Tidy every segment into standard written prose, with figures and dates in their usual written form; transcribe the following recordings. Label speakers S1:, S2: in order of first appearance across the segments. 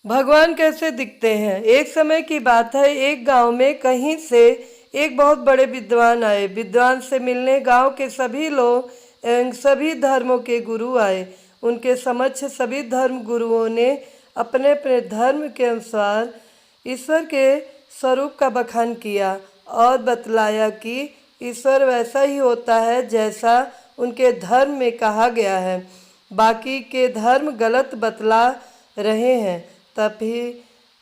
S1: भगवान कैसे दिखते हैं। एक समय की बात है, एक गांव में कहीं से एक बहुत बड़े विद्वान आए। विद्वान से मिलने गांव के सभी लोग एवं सभी धर्मों के गुरु आए। उनके समक्ष सभी धर्म गुरुओं ने अपने अपने धर्म के अनुसार ईश्वर के स्वरूप का बखान किया और बतलाया कि ईश्वर वैसा ही होता है जैसा उनके धर्म में कहा गया है। बाकी के धर्म गलत बतला रहे हैं। तभी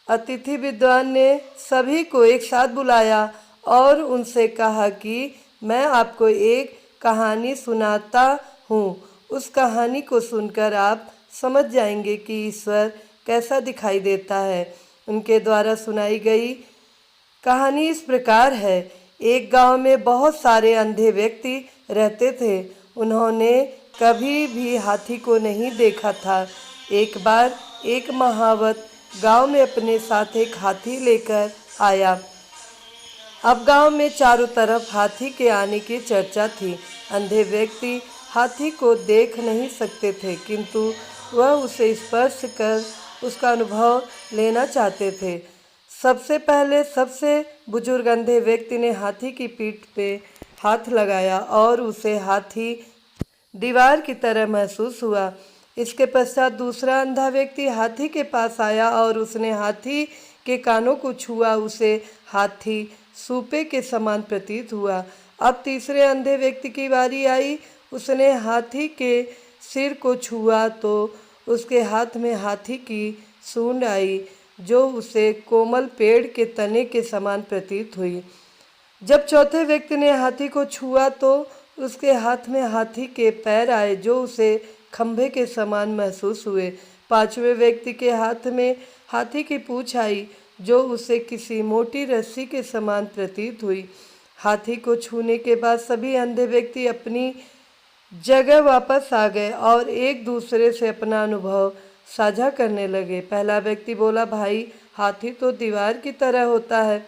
S1: अतिथि विद्वान ने सभी को एक साथ बुलाया और उनसे कहा कि मैं आपको एक कहानी सुनाता हूँ। उस कहानी को सुनकर आप समझ जाएंगे कि ईश्वर कैसा दिखाई देता है। उनके द्वारा सुनाई गई कहानी इस प्रकार है। एक गांव में बहुत सारे अंधे व्यक्ति रहते थे। उन्होंने कभी भी हाथी को नहीं देखा था। एक बार एक महावत गांव में अपने साथ एक हाथी लेकर आया। अब गांव में चारों तरफ हाथी के आने की चर्चा थी। अंधे व्यक्ति हाथी को देख नहीं सकते थे, किंतु वह उसे स्पर्श कर उसका अनुभव लेना चाहते थे। सबसे पहले सबसे बुजुर्ग अंधे व्यक्ति ने हाथी की पीठ पे हाथ लगाया और उसे हाथी दीवार की तरह महसूस हुआ। इसके पश्चात दूसरा अंधा व्यक्ति हाथी के पास आया और उसने हाथी के कानों को छुआ। उसे हाथी सूपे के समान प्रतीत हुआ। अब तीसरे अंधे व्यक्ति की बारी आई। उसने हाथी के सिर को छुआ तो उसके हाथ में हाथी की सूंड आई, जो उसे कोमल पेड़ के तने के समान प्रतीत हुई। जब चौथे व्यक्ति ने हाथी को छुआ तो उसके हाथ में हाथी के पैर आए, जो उसे खंभे के समान महसूस हुए। पांचवें व्यक्ति के हाथ में हाथी की पूंछ आई, जो उसे किसी मोटी रस्सी के समान प्रतीत हुई। हाथी को छूने के बाद सभी अंधे व्यक्ति अपनी जगह वापस आ गए और एक दूसरे से अपना अनुभव साझा करने लगे। पहला व्यक्ति बोला, भाई हाथी तो दीवार की तरह होता है।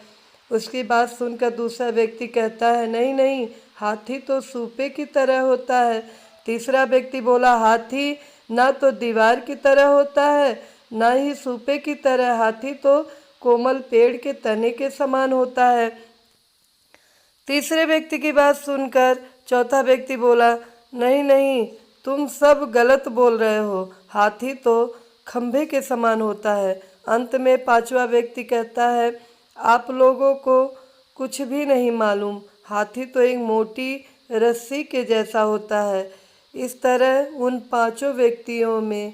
S1: उसकी बात सुनकर दूसरा व्यक्ति कहता है, नहीं नहीं, हाथी तो सूपे की तरह होता है। तीसरा व्यक्ति बोला, हाथी ना तो दीवार की तरह होता है ना ही सूपे की तरह, हाथी तो कोमल पेड़ के तने के समान होता है। तीसरे व्यक्ति की बात सुनकर चौथा व्यक्ति बोला, नहीं नहीं, तुम सब गलत बोल रहे हो, हाथी तो खंभे के समान होता है। अंत में पांचवा व्यक्ति कहता है, आप लोगों को कुछ भी नहीं मालूम, हाथी तो एक मोटी रस्सी के जैसा होता है। इस तरह उन पांचों व्यक्तियों में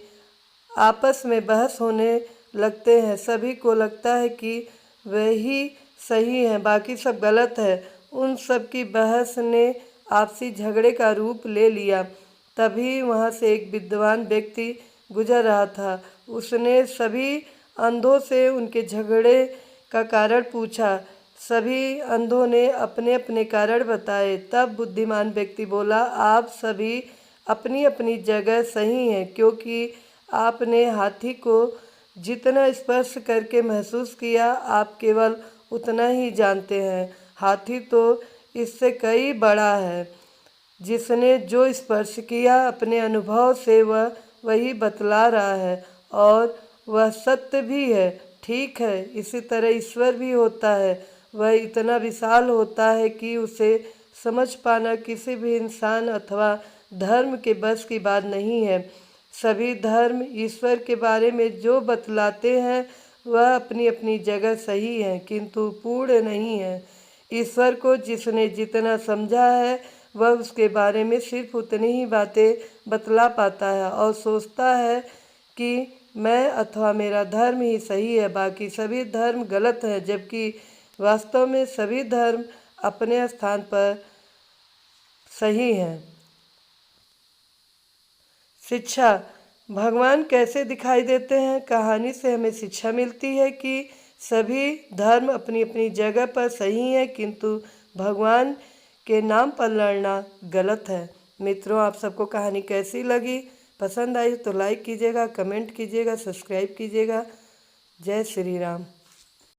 S1: आपस में बहस होने लगते हैं। सभी को लगता है कि वही सही है, बाकी सब गलत है। उन सब की बहस ने आपसी झगड़े का रूप ले लिया। तभी वहाँ से एक विद्वान व्यक्ति गुजर रहा था। उसने सभी अंधों से उनके झगड़े का कारण पूछा। सभी अंधों ने अपने अपने कारण बताए। तब बुद्धिमान व्यक्ति बोला, आप सभी अपनी अपनी जगह सही हैं, क्योंकि आपने हाथी को जितना स्पर्श करके महसूस किया, आप केवल उतना ही जानते हैं। हाथी तो इससे कई बड़ा है। जिसने जो स्पर्श किया, अपने अनुभव से वह वही बतला रहा है और वह सत्य भी है। ठीक है, इसी तरह ईश्वर भी होता है। वह इतना विशाल होता है कि उसे समझ पाना किसी भी इंसान अथवा धर्म के बस की बात नहीं है। सभी धर्म ईश्वर के बारे में जो बतलाते हैं वह अपनी अपनी जगह सही है, किंतु पूर्ण नहीं है। ईश्वर को जिसने जितना समझा है वह उसके बारे में सिर्फ उतनी ही बातें बतला पाता है और सोचता है कि मैं अथवा मेरा धर्म ही सही है, बाकी सभी धर्म गलत हैं, जबकि वास्तव में सभी धर्म अपने स्थान पर सही हैं। शिक्षा। भगवान कैसे दिखाई देते हैं। कहानी से हमें शिक्षा मिलती है कि सभी धर्म अपनी अपनी जगह पर सही हैं, किंतु भगवान के नाम पर लड़ना गलत है। मित्रों, आप सबको कहानी कैसी लगी? पसंद आई तो लाइक कीजिएगा, कमेंट कीजिएगा, सब्सक्राइब कीजिएगा। जय श्री राम।